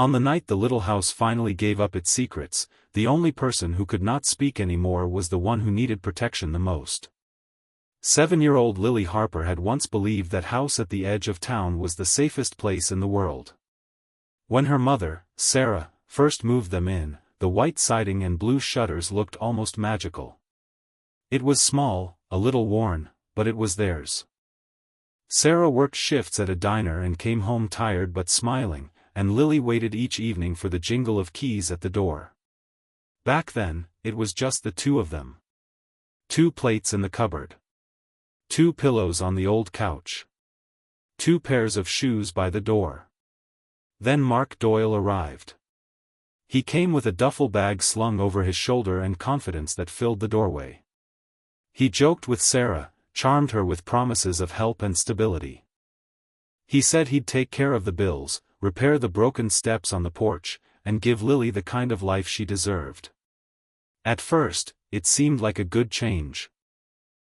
On the night the little house finally gave up its secrets, the only person who could not speak anymore was the one who needed protection the most. 7-year-old Lily Harper had once believed that house at the edge of town was the safest place in the world. When her mother, Sarah, first moved them in, the white siding and blue shutters looked almost magical. It was small, a little worn, but it was theirs. Sarah worked shifts at a diner and came home tired but smiling, and Lily waited each evening for the jingle of keys at the door. Back then, it was just the two of them. 2 plates in the cupboard. 2 pillows on the old couch. 2 pairs of shoes by the door. Then Mark Doyle arrived. He came with a duffel bag slung over his shoulder and confidence that filled the doorway. He joked with Sarah, charmed her with promises of help and stability. He said he'd take care of the bills, repair the broken steps on the porch, and give Lily the kind of life she deserved. At first, it seemed like a good change.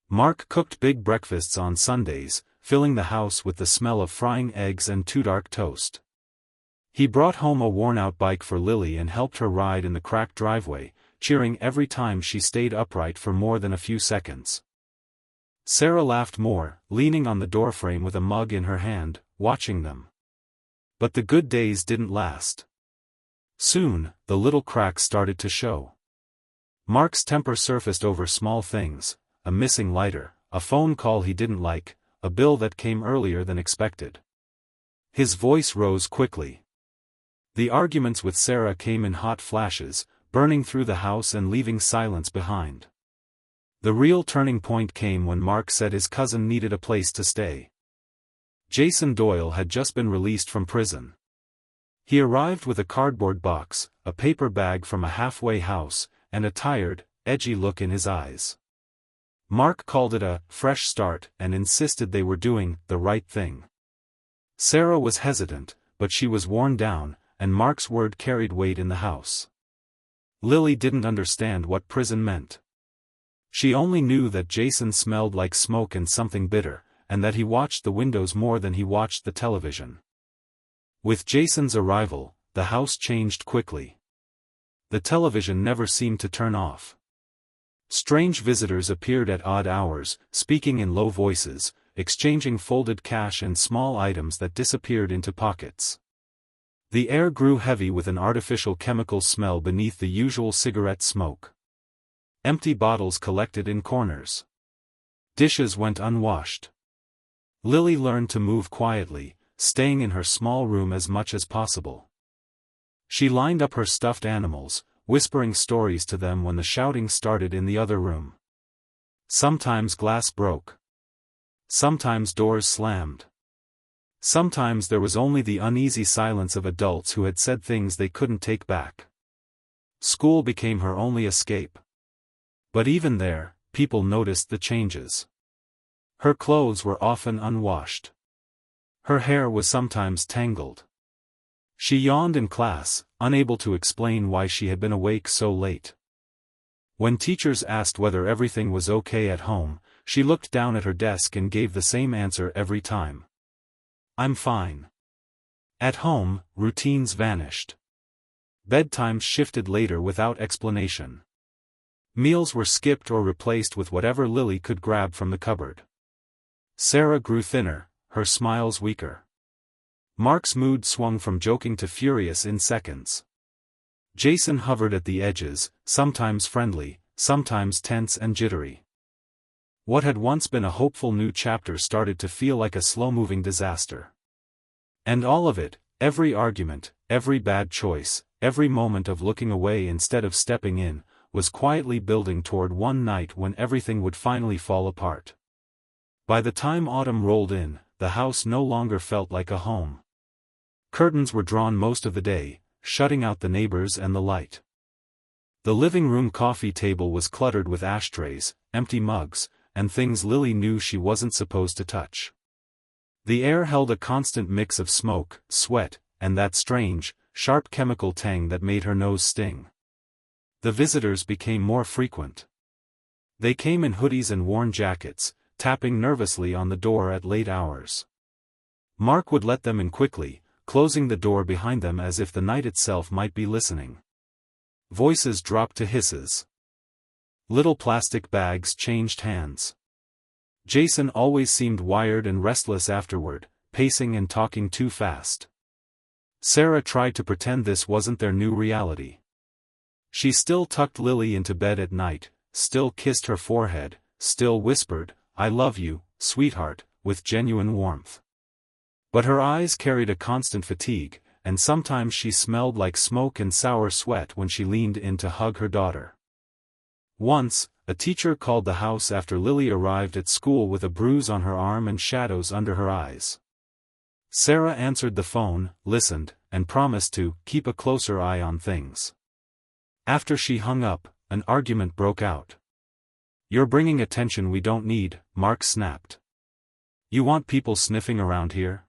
Mark cooked big breakfasts on Sundays, filling the house with the smell of frying eggs and too dark toast. He brought home a worn-out bike for Lily and helped her ride in the cracked driveway, cheering every time she stayed upright for more than a few seconds. Sarah laughed more, leaning on the doorframe with a mug in her hand, watching them. But the good days didn't last. Soon, the little cracks started to show. Mark's temper surfaced over small things: a missing lighter, a phone call he didn't like, a bill that came earlier than expected. His voice rose quickly. The arguments with Sarah came in hot flashes, burning through the house and leaving silence behind. The real turning point came when Mark said his cousin needed a place to stay. Jason Doyle had just been released from prison. He arrived with a cardboard box, a paper bag from a halfway house, and a tired, edgy look in his eyes. Mark called it a fresh start and insisted they were doing the right thing. Sarah was hesitant, but she was worn down, and Mark's word carried weight in the house. Lily didn't understand what prison meant. She only knew that Jason smelled like smoke and something bitter, and that he watched the windows more than he watched the television. With Jason's arrival, the house changed quickly. The television never seemed to turn off. Strange visitors appeared at odd hours, speaking in low voices, exchanging folded cash and small items that disappeared into pockets. The air grew heavy with an artificial chemical smell beneath the usual cigarette smoke. Empty bottles collected in corners. Dishes went unwashed. Lily learned to move quietly, staying in her small room as much as possible. She lined up her stuffed animals, whispering stories to them when the shouting started in the other room. Sometimes glass broke. Sometimes doors slammed. Sometimes there was only the uneasy silence of adults who had said things they couldn't take back. School became her only escape. But even there, people noticed the changes. Her clothes were often unwashed. Her hair was sometimes tangled. She yawned in class, unable to explain why she had been awake so late. When teachers asked whether everything was okay at home, she looked down at her desk and gave the same answer every time. "I'm fine." At home, routines vanished. Bedtimes shifted later without explanation. Meals were skipped or replaced with whatever Lily could grab from the cupboard. Sarah grew thinner, her smiles weaker. Mark's mood swung from joking to furious in seconds. Jason hovered at the edges, sometimes friendly, sometimes tense and jittery. What had once been a hopeful new chapter started to feel like a slow-moving disaster. And all of it, every argument, every bad choice, every moment of looking away instead of stepping in, was quietly building toward one night when everything would finally fall apart. By the time autumn rolled in, the house no longer felt like a home. Curtains were drawn most of the day, shutting out the neighbors and the light. The living room coffee table was cluttered with ashtrays, empty mugs, and things Lily knew she wasn't supposed to touch. The air held a constant mix of smoke, sweat, and that strange, sharp chemical tang that made her nose sting. The visitors became more frequent. They came in hoodies and worn jackets, tapping nervously on the door at late hours. Mark would let them in quickly, closing the door behind them as if the night itself might be listening. Voices dropped to hisses. Little plastic bags changed hands. Jason always seemed wired and restless afterward, pacing and talking too fast. Sarah tried to pretend this wasn't their new reality. She still tucked Lily into bed at night, still kissed her forehead, still whispered, "I love you, sweetheart," with genuine warmth. But her eyes carried a constant fatigue, and sometimes she smelled like smoke and sour sweat when she leaned in to hug her daughter. Once, a teacher called the house after Lily arrived at school with a bruise on her arm and shadows under her eyes. Sarah answered the phone, listened, and promised to keep a closer eye on things. After she hung up, an argument broke out. "You're bringing attention we don't need," Mark snapped. "You want people sniffing around here?"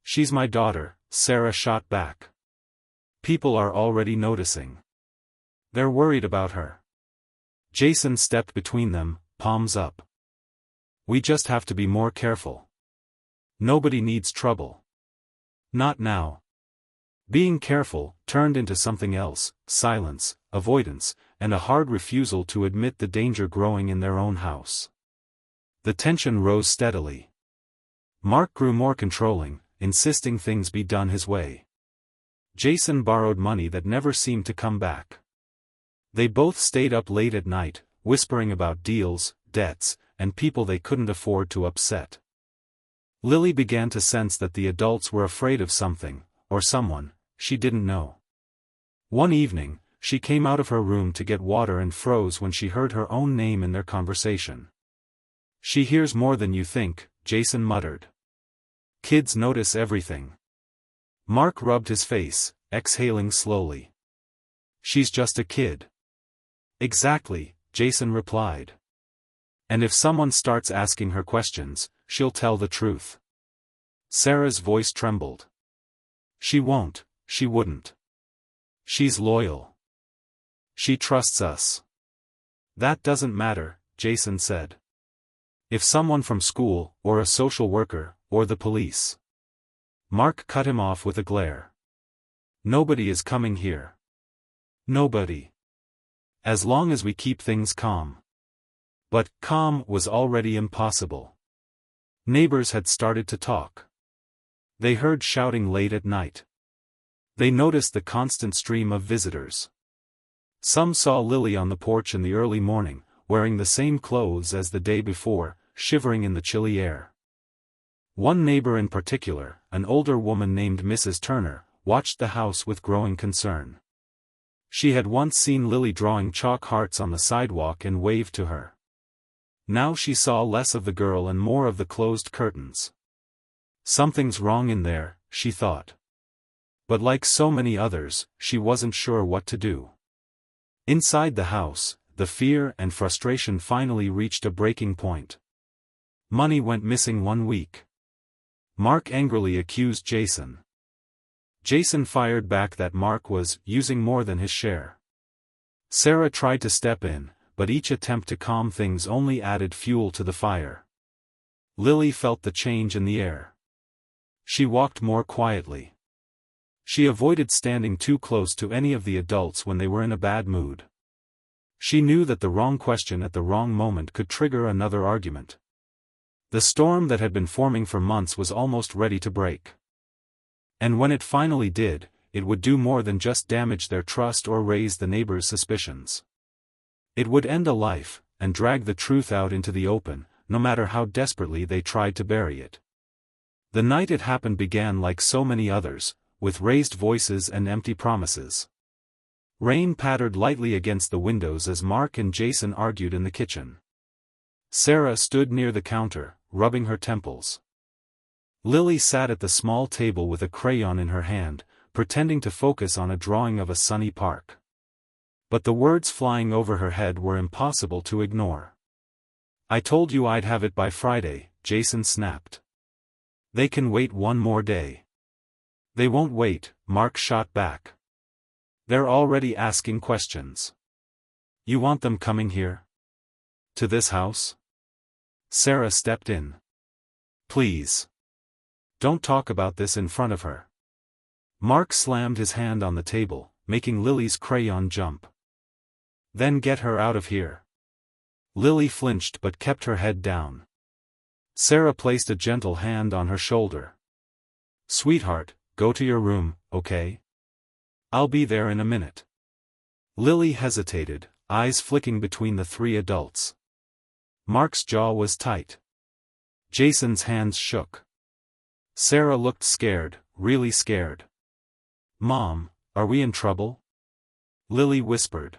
"She's my daughter," Sarah shot back. "People are already noticing. They're worried about her." Jason stepped between them, palms up. "We just have to be more careful. Nobody needs trouble. Not now." Being careful turned into something else: silence, avoidance, and a hard refusal to admit the danger growing in their own house. The tension rose steadily. Mark grew more controlling, insisting things be done his way. Jason borrowed money that never seemed to come back. They both stayed up late at night, whispering about deals, debts, and people they couldn't afford to upset. Lily began to sense that the adults were afraid of something, or someone, she didn't know. One evening, she came out of her room to get water and froze when she heard her own name in their conversation. "She hears more than you think," Jason muttered. "Kids notice everything." Mark rubbed his face, exhaling slowly. "She's just a kid." "Exactly," Jason replied. "And if someone starts asking her questions, she'll tell the truth." Sarah's voice trembled. "She won't, she wouldn't. She's loyal. She trusts us." "That doesn't matter," Jason said. "If someone from school, or a social worker, or the police." Mark cut him off with a glare. "Nobody is coming here. Nobody. As long as we keep things calm." But calm was already impossible. Neighbors had started to talk. They heard shouting late at night. They noticed the constant stream of visitors. Some saw Lily on the porch in the early morning, wearing the same clothes as the day before, shivering in the chilly air. One neighbor in particular, an older woman named Mrs. Turner, watched the house with growing concern. She had once seen Lily drawing chalk hearts on the sidewalk and waved to her. Now she saw less of the girl and more of the closed curtains. Something's wrong in there, she thought. But like so many others, she wasn't sure what to do. Inside the house, the fear and frustration finally reached a breaking point. Money went missing 1 week. Mark angrily accused Jason. Jason fired back that Mark was using more than his share. Sarah tried to step in, but each attempt to calm things only added fuel to the fire. Lily felt the change in the air. She walked more quietly. She avoided standing too close to any of the adults when they were in a bad mood. She knew that the wrong question at the wrong moment could trigger another argument. The storm that had been forming for months was almost ready to break. And when it finally did, it would do more than just damage their trust or raise the neighbors' suspicions. It would end a life, and drag the truth out into the open, no matter how desperately they tried to bury it. The night it happened began like so many others, with raised voices and empty promises. Rain pattered lightly against the windows as Mark and Jason argued in the kitchen. Sarah stood near the counter, rubbing her temples. Lily sat at the small table with a crayon in her hand, pretending to focus on a drawing of a sunny park. But the words flying over her head were impossible to ignore. "I told you I'd have it by Friday," Jason snapped. "They can wait 1 more day." "They won't wait," Mark shot back. "They're already asking questions." "You want them coming here? To this house?" Sarah stepped in. "Please. Don't talk about this in front of her." Mark slammed his hand on the table, making Lily's crayon jump. Then get her out of here. Lily flinched but kept her head down. Sarah placed a gentle hand on her shoulder. Sweetheart, go to your room, okay? I'll be there in a minute. Lily hesitated, eyes flicking between the three adults. Mark's jaw was tight. Jason's hands shook. Sarah looked scared, really scared. Mom, are we in trouble? Lily whispered.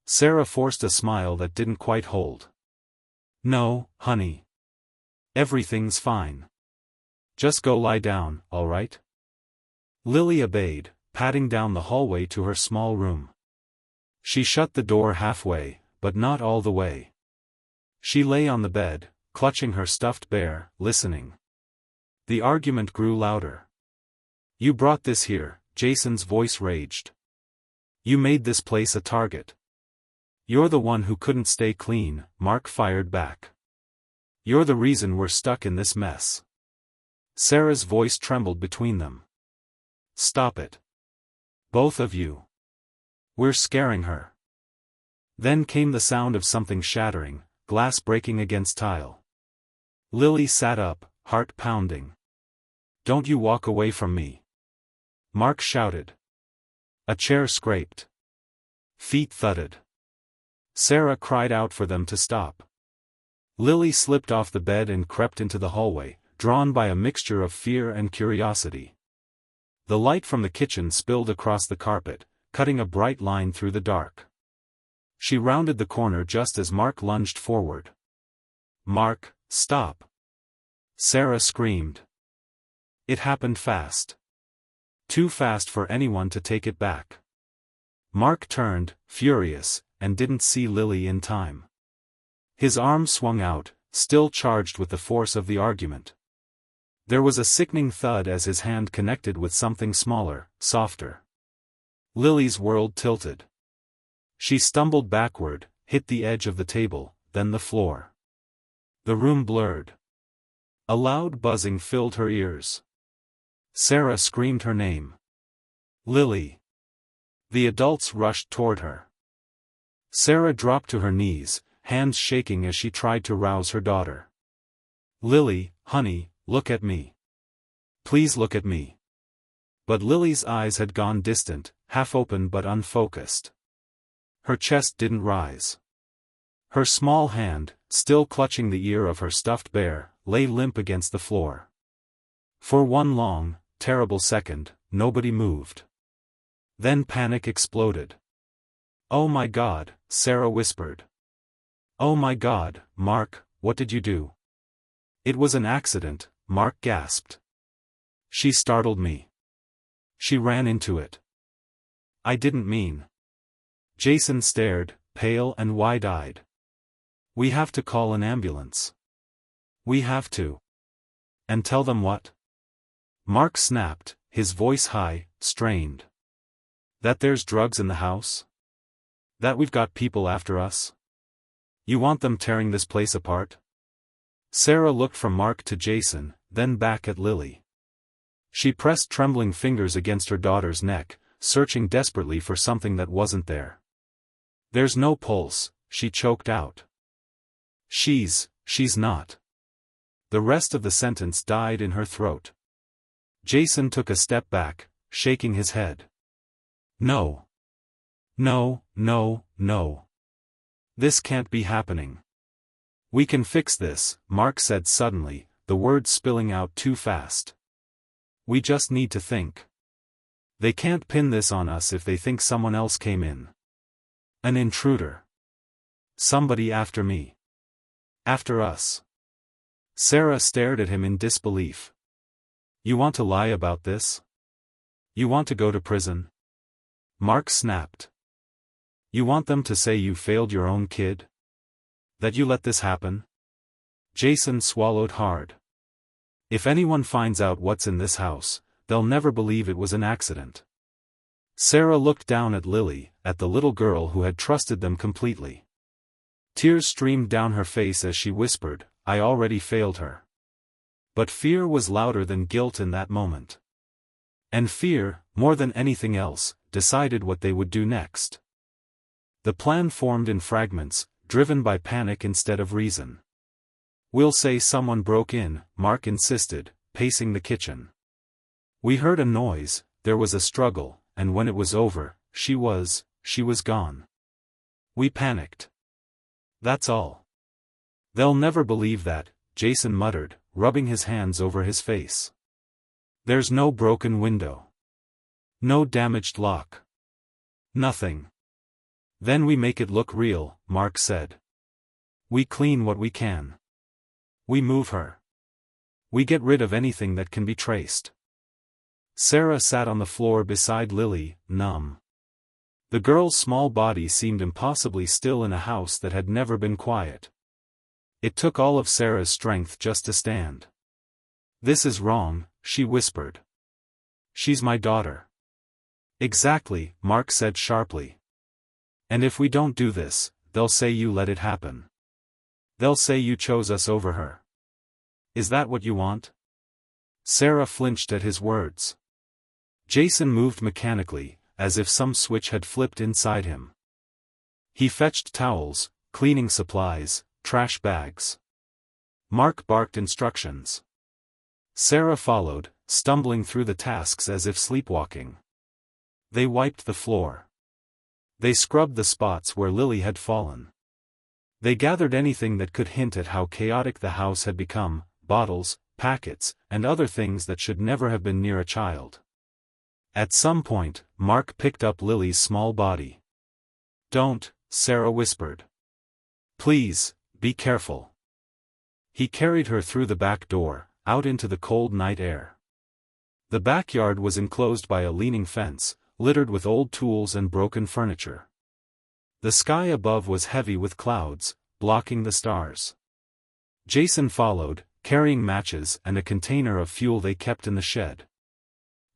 Sarah forced a smile that didn't quite hold. No, honey. Everything's fine. Just go lie down, all right? Lily obeyed, padding down the hallway to her small room. She shut the door halfway, but not all the way. She lay on the bed, clutching her stuffed bear, listening. The argument grew louder. You brought this here, Jason's voice raged. You made this place a target. You're the one who couldn't stay clean, Mark fired back. You're the reason we're stuck in this mess. Sarah's voice trembled between them. Stop it. Both of you. We're scaring her. Then came the sound of something shattering, glass breaking against tile. Lily sat up, heart pounding. Don't you walk away from me. Mark shouted. A chair scraped. Feet thudded. Sarah cried out for them to stop. Lily slipped off the bed and crept into the hallway, drawn by a mixture of fear and curiosity. The light from the kitchen spilled across the carpet, cutting a bright line through the dark. She rounded the corner just as Mark lunged forward. Mark, stop! Sarah screamed. It happened fast. Too fast for anyone to take it back. Mark turned, furious, and didn't see Lily in time. His arm swung out, still charged with the force of the argument. There was a sickening thud as his hand connected with something smaller, softer. Lily's world tilted. She stumbled backward, hit the edge of the table, then the floor. The room blurred. A loud buzzing filled her ears. Sarah screamed her name. Lily. The adults rushed toward her. Sarah dropped to her knees, hands shaking as she tried to rouse her daughter. Lily, honey, look at me. Please look at me. But Lily's eyes had gone distant, half open but unfocused. Her chest didn't rise. Her small hand, still clutching the ear of her stuffed bear, lay limp against the floor. For one long, terrible second, nobody moved. Then panic exploded. Oh my God, Sarah whispered. Oh my God, Mark, what did you do? It was an accident, Mark gasped. She startled me. She ran into it. I didn't mean. Jason stared, pale and wide-eyed. We have to call an ambulance. We have to. And tell them what? Mark snapped, his voice high, strained. That there's drugs in the house? That we've got people after us? You want them tearing this place apart? Sarah looked from Mark to Jason, then back at Lily. She pressed trembling fingers against her daughter's neck, searching desperately for something that wasn't there. There's no pulse, she choked out. She's not. The rest of the sentence died in her throat. Jason took a step back, shaking his head. No. No, no, no. This can't be happening. We can fix this, Mark said suddenly, the words spilling out too fast. We just need to think. They can't pin this on us if they think someone else came in. An intruder. Somebody after me. After us. Sarah stared at him in disbelief. You want to lie about this? You want to go to prison? Mark snapped. You want them to say you failed your own kid? That you let this happen? Jason swallowed hard. If anyone finds out what's in this house, they'll never believe it was an accident. Sarah looked down at Lily, at the little girl who had trusted them completely. Tears streamed down her face as she whispered, I already failed her. But fear was louder than guilt in that moment. And fear, more than anything else, decided what they would do next. The plan formed in fragments, driven by panic instead of reason. "We'll say someone broke in," Mark insisted, pacing the kitchen. "We heard a noise, there was a struggle, and when it was over, she was gone. We panicked. That's all." "They'll never believe that," Jason muttered, rubbing his hands over his face. "There's no broken window. No damaged lock. Nothing." "Then we make it look real," Mark said. "We clean what we can. We move her. We get rid of anything that can be traced." Sarah sat on the floor beside Lily, numb. The girl's small body seemed impossibly still in a house that had never been quiet. It took all of Sarah's strength just to stand. "This is wrong," she whispered. "She's my daughter." "Exactly," Mark said sharply. "And if we don't do this, they'll say you let it happen. They'll say you chose us over her. Is that what you want?" Sarah flinched at his words. Jason moved mechanically, as if some switch had flipped inside him. He fetched towels, cleaning supplies, trash bags. Mark barked instructions. Sarah followed, stumbling through the tasks as if sleepwalking. They wiped the floor. They scrubbed the spots where Lily had fallen. They gathered anything that could hint at how chaotic the house had become: bottles, packets, and other things that should never have been near a child. At some point, Mark picked up Lily's small body. "Don't," Sarah whispered. "Please, be careful." He carried her through the back door, out into the cold night air. The backyard was enclosed by a leaning fence, littered with old tools and broken furniture. The sky above was heavy with clouds, blocking the stars. Jason followed, carrying matches and a container of fuel they kept in the shed.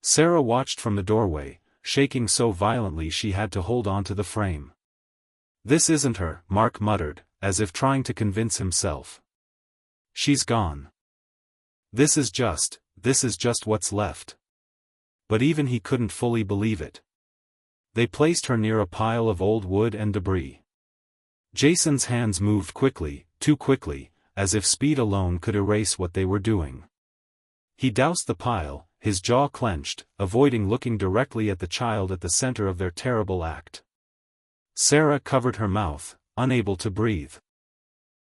Sarah watched from the doorway, shaking so violently she had to hold on to the frame. "This isn't her," Mark muttered, as if trying to convince himself. "She's gone. This is just what's left." But even he couldn't fully believe it. They placed her near a pile of old wood and debris. Jason's hands moved quickly, too quickly, as if speed alone could erase what they were doing. He doused the pile, his jaw clenched, avoiding looking directly at the child at the center of their terrible act. Sarah covered her mouth, unable to breathe.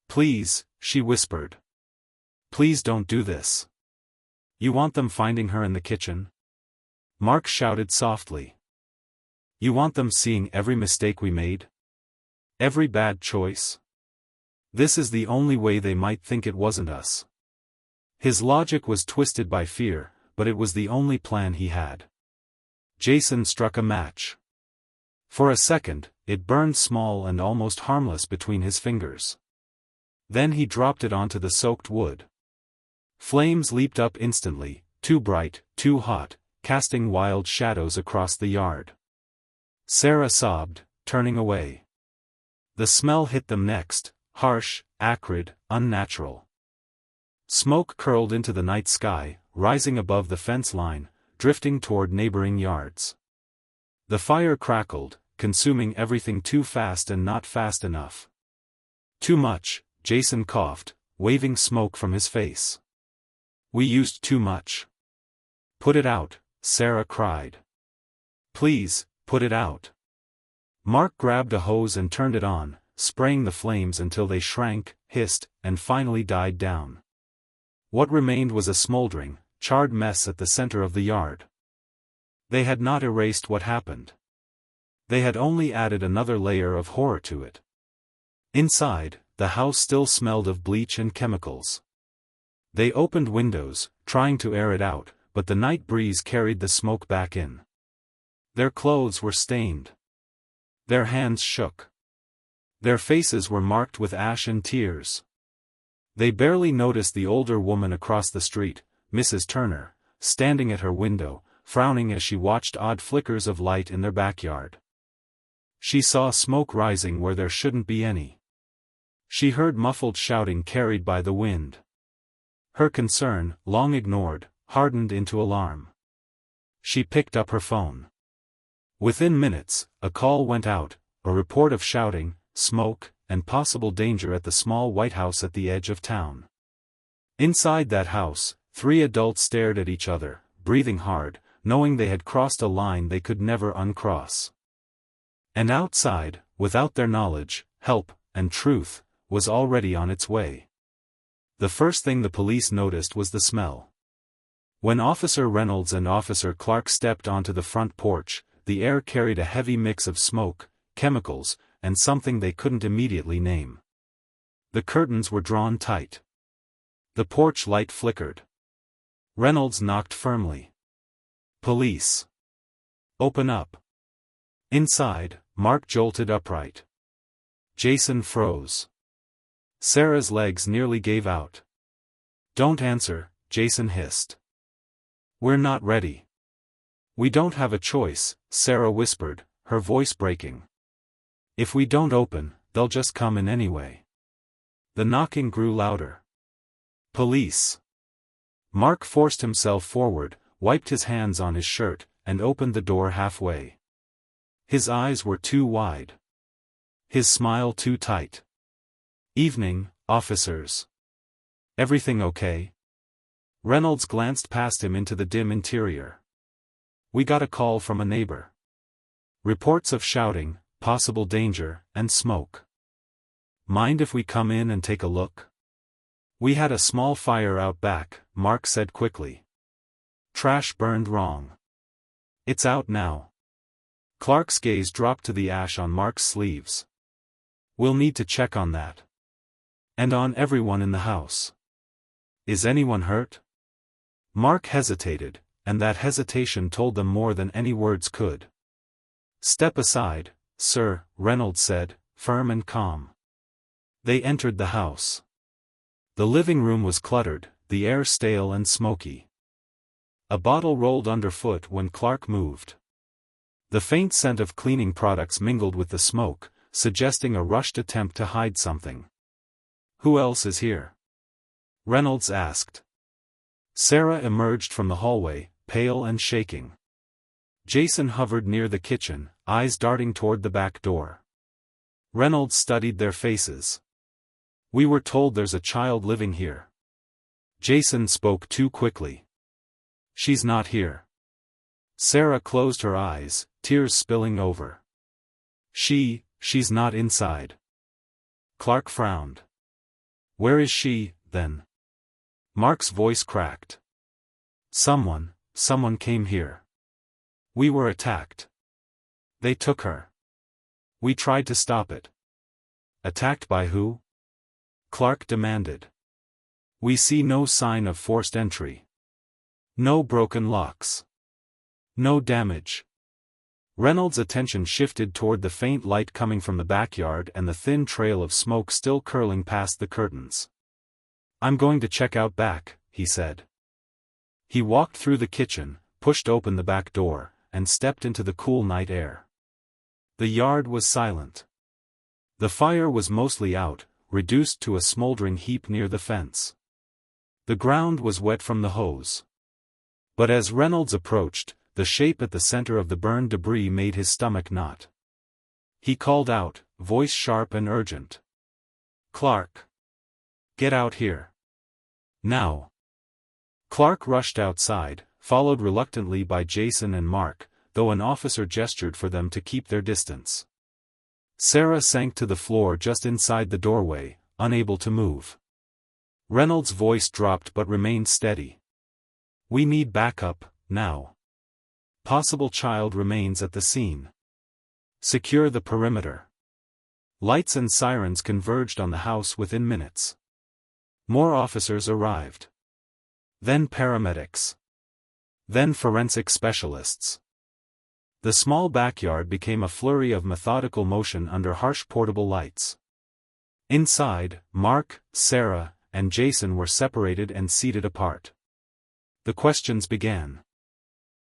"Please," she whispered. "Please don't do this. You want them finding her in the kitchen?" Mark shouted softly. "You want them seeing every mistake we made? Every bad choice? This is the only way they might think it wasn't us." His logic was twisted by fear, but it was the only plan he had. Jason struck a match. For a second, it burned small and almost harmless between his fingers. Then he dropped it onto the soaked wood. Flames leaped up instantly, too bright, too hot, casting wild shadows across the yard. Sarah sobbed, turning away. The smell hit them next, harsh, acrid, unnatural. Smoke curled into the night sky, rising above the fence line, drifting toward neighboring yards. The fire crackled, consuming everything too fast and not fast enough. "Too much," Jason coughed, waving smoke from his face. "We used too much." "Put it out," Sarah cried. "Please, put it out." Mark grabbed a hose and turned it on, spraying the flames until they shrank, hissed, and finally died down. What remained was a smoldering, charred mess at the center of the yard. They had not erased what happened. They had only added another layer of horror to it. Inside, the house still smelled of bleach and chemicals. They opened windows, trying to air it out, but the night breeze carried the smoke back in. Their clothes were stained. Their hands shook. Their faces were marked with ash and tears. They barely noticed the older woman across the street, Mrs. Turner, standing at her window, frowning as she watched odd flickers of light in their backyard. She saw smoke rising where there shouldn't be any. She heard muffled shouting carried by the wind. Her concern, long ignored, hardened into alarm. She picked up her phone. Within minutes, a call went out, a report of shouting, smoke, and possible danger at the small white house at the edge of town. Inside that house, 3 adults stared at each other, breathing hard, knowing they had crossed a line they could never uncross. And outside, without their knowledge, help, and truth, was already on its way. The first thing the police noticed was the smell. When Officer Reynolds and Officer Clark stepped onto the front porch, the air carried a heavy mix of smoke, chemicals, and something they couldn't immediately name. The curtains were drawn tight. The porch light flickered. Reynolds knocked firmly. "Police. Open up." Inside, Mark jolted upright. Jason froze. Sarah's legs nearly gave out. "Don't answer," Jason hissed. "We're not ready." "We don't have a choice," Sarah whispered, her voice breaking. "If we don't open, they'll just come in anyway." The knocking grew louder. "Police." Mark forced himself forward, wiped his hands on his shirt, and opened the door halfway. His eyes were too wide. His smile too tight. "Evening, officers. Everything okay?" Reynolds glanced past him into the dim interior. "We got a call from a neighbor. Reports of shouting, possible danger, and smoke. Mind if we come in and take a look?" "We had a small fire out back," Mark said quickly. "Trash burned wrong. It's out now." Clark's gaze dropped to the ash on Mark's sleeves. "We'll need to check on that. And on everyone in the house. Is anyone hurt?" Mark hesitated, and that hesitation told them more than any words could. "Step aside, sir," Reynolds said, firm and calm. They entered the house. The living room was cluttered, the air stale and smoky. A bottle rolled underfoot when Clark moved. The faint scent of cleaning products mingled with the smoke, suggesting a rushed attempt to hide something. "Who else is here?" Reynolds asked. Sarah emerged from the hallway, pale and shaking. Jason hovered near the kitchen, eyes darting toward the back door. Reynolds studied their faces. "We were told there's a child living here." Jason spoke too quickly. "She's not here." Sarah closed her eyes, tears spilling over. She's not inside." Clark frowned. "Where is she, then?" Mark's voice cracked. Someone came here. We were attacked. They took her. We tried to stop it." "Attacked by who?" Clark demanded. "We see no sign of forced entry. No broken locks. No damage." Reynolds' attention shifted toward the faint light coming from the backyard and the thin trail of smoke still curling past the curtains. "I'm going to check out back," he said. He walked through the kitchen, pushed open the back door, and stepped into the cool night air. The yard was silent. The fire was mostly out, reduced to a smoldering heap near the fence. The ground was wet from the hose. But as Reynolds approached, the shape at the center of the burned debris made his stomach knot. He called out, voice sharp and urgent. "Clark! Get out here! Now!" Clark rushed outside, followed reluctantly by Jason and Mark, though an officer gestured for them to keep their distance. Sarah sank to the floor just inside the doorway, unable to move. Reynolds' voice dropped but remained steady. "We need backup, now. Possible child remains at the scene. Secure the perimeter." Lights and sirens converged on the house within minutes. More officers arrived. Then paramedics. Then forensic specialists. The small backyard became a flurry of methodical motion under harsh portable lights. Inside, Mark, Sarah, and Jason were separated and seated apart. The questions began.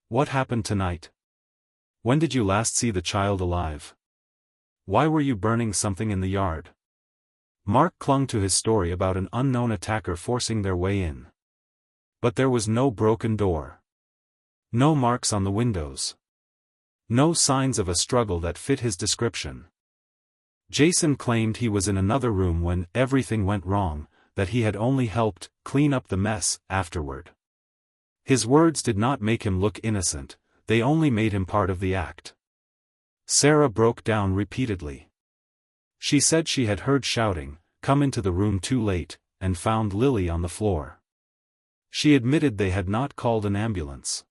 "What happened tonight? When did you last see the child alive? Why were you burning something in the yard?" Mark clung to his story about an unknown attacker forcing their way in. But there was no broken door. No marks on the windows. No signs of a struggle that fit his description. Jason claimed he was in another room when everything went wrong, that he had only helped clean up the mess afterward. His words did not make him look innocent, they only made him part of the act. Sarah broke down repeatedly. She said she had heard shouting, come into the room too late, and found Lily on the floor. She admitted they had not called an ambulance.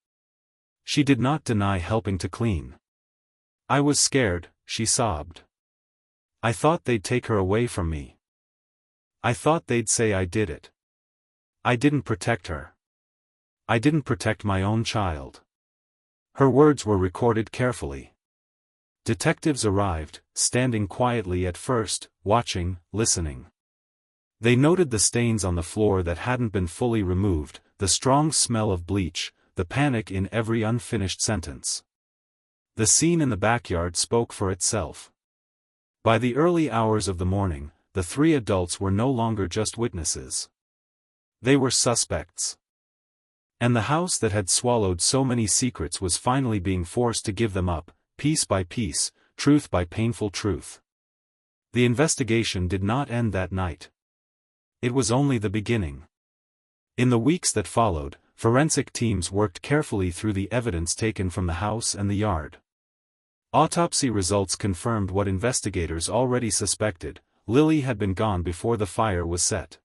She did not deny helping to clean. I was scared, she sobbed. I thought they'd take her away from me. I thought they'd say I did it. I didn't protect her. I didn't protect my own child. Her words were recorded carefully. Detectives arrived, standing quietly at first, watching, listening. They noted the stains on the floor that hadn't been fully removed, the strong smell of bleach, the panic in every unfinished sentence. The scene in the backyard spoke for itself. By the early hours of the morning, the three adults were no longer just witnesses. They were suspects. And the house that had swallowed so many secrets was finally being forced to give them up, piece by piece, truth by painful truth. The investigation did not end that night. It was only the beginning. In the weeks that followed, forensic teams worked carefully through the evidence taken from the house and the yard. Autopsy results confirmed what investigators already suspected: Lily had been gone before the fire was set.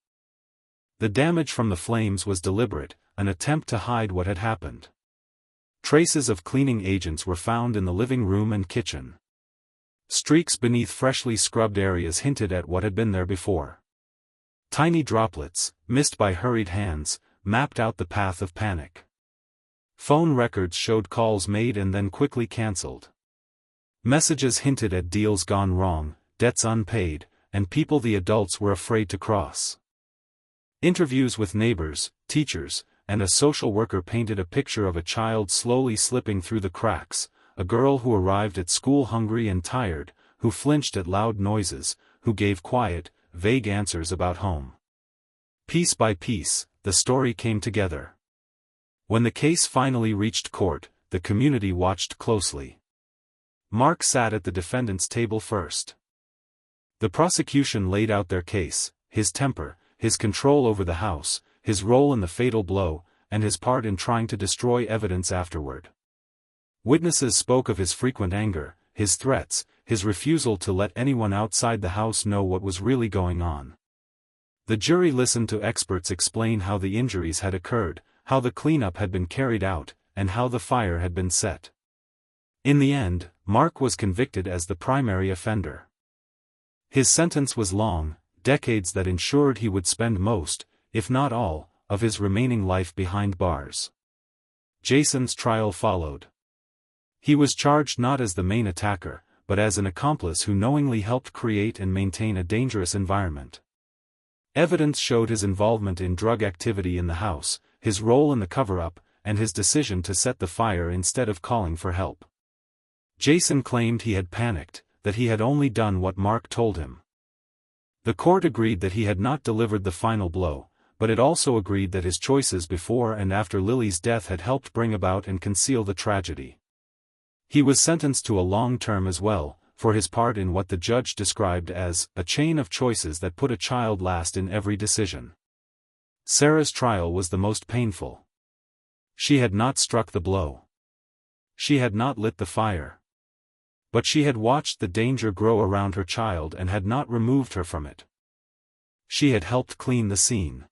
The damage from the flames was deliberate, an attempt to hide what had happened. Traces of cleaning agents were found in the living room and kitchen. Streaks beneath freshly scrubbed areas hinted at what had been there before. Tiny droplets, missed by hurried hands, mapped out the path of panic. Phone records showed calls made and then quickly cancelled. Messages hinted at deals gone wrong, debts unpaid, and people the adults were afraid to cross. Interviews with neighbors, teachers, and a social worker painted a picture of a child slowly slipping through the cracks, a girl who arrived at school hungry and tired, who flinched at loud noises, who gave quiet, vague answers about home. Piece by piece, the story came together. When the case finally reached court, the community watched closely. Mark sat at the defendant's table first. The prosecution laid out their case: his temper, his control over the house, his role in the fatal blow, and his part in trying to destroy evidence afterward. Witnesses spoke of his frequent anger, his threats, his refusal to let anyone outside the house know what was really going on. The jury listened to experts explain how the injuries had occurred, how the cleanup had been carried out, and how the fire had been set. In the end, Mark was convicted as the primary offender. His sentence was long, decades that ensured he would spend most, if not all, of his remaining life behind bars. Jason's trial followed. He was charged not as the main attacker, but as an accomplice who knowingly helped create and maintain a dangerous environment. Evidence showed his involvement in drug activity in the house, his role in the cover-up, and his decision to set the fire instead of calling for help. Jason claimed he had panicked, that he had only done what Mark told him. The court agreed that he had not delivered the final blow, but it also agreed that his choices before and after Lily's death had helped bring about and conceal the tragedy. He was sentenced to a long term as well, for his part in what the judge described as a chain of choices that put a child last in every decision. Sarah's trial was the most painful. She had not struck the blow. She had not lit the fire. But she had watched the danger grow around her child and had not removed her from it. She had helped clean the scene.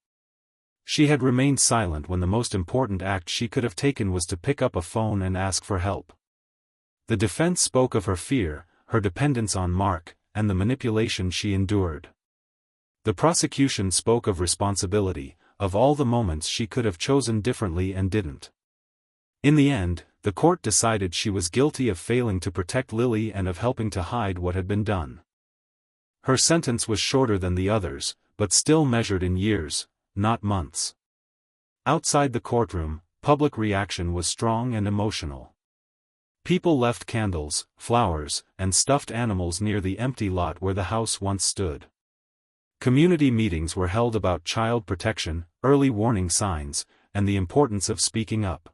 She had remained silent when the most important act she could have taken was to pick up a phone and ask for help. The defense spoke of her fear, her dependence on Mark, and the manipulation she endured. The prosecution spoke of responsibility, of all the moments she could have chosen differently and didn't. In the end, the court decided she was guilty of failing to protect Lily and of helping to hide what had been done. Her sentence was shorter than the others, but still measured in years, not months. Outside the courtroom, public reaction was strong and emotional. People left candles, flowers, and stuffed animals near the empty lot where the house once stood. Community meetings were held about child protection, early warning signs, and the importance of speaking up.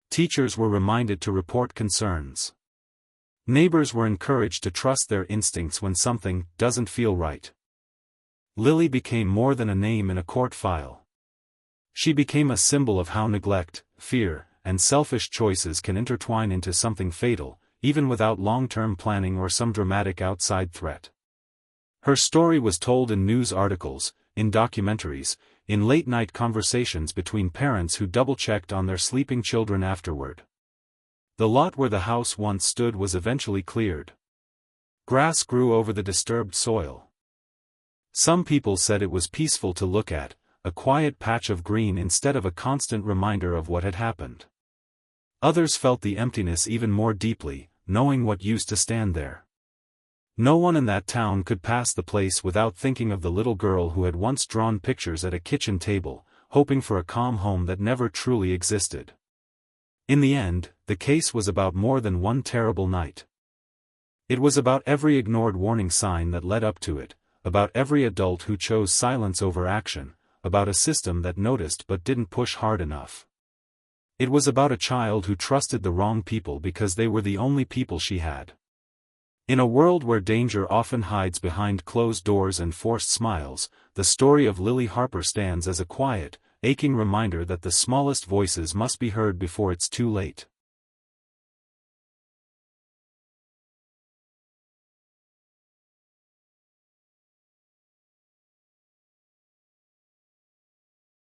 Teachers were reminded to report concerns. Neighbors were encouraged to trust their instincts when something doesn't feel right. Lily became more than a name in a court file. She became a symbol of how neglect, fear, and selfish choices can intertwine into something fatal, even without long-term planning or some dramatic outside threat. Her story was told in news articles, in documentaries, in late-night conversations between parents who double-checked on their sleeping children afterward. The lot where the house once stood was eventually cleared. Grass grew over the disturbed soil. Some people said it was peaceful to look at, a quiet patch of green instead of a constant reminder of what had happened. Others felt the emptiness even more deeply, knowing what used to stand there. No one in that town could pass the place without thinking of the little girl who had once drawn pictures at a kitchen table, hoping for a calm home that never truly existed. In the end, the case was about more than one terrible night. It was about every ignored warning sign that led up to it, about every adult who chose silence over action, about a system that noticed but didn't push hard enough. It was about a child who trusted the wrong people because they were the only people she had. In a world where danger often hides behind closed doors and forced smiles, the story of Lily Harper stands as a quiet, aching reminder that the smallest voices must be heard before it's too late.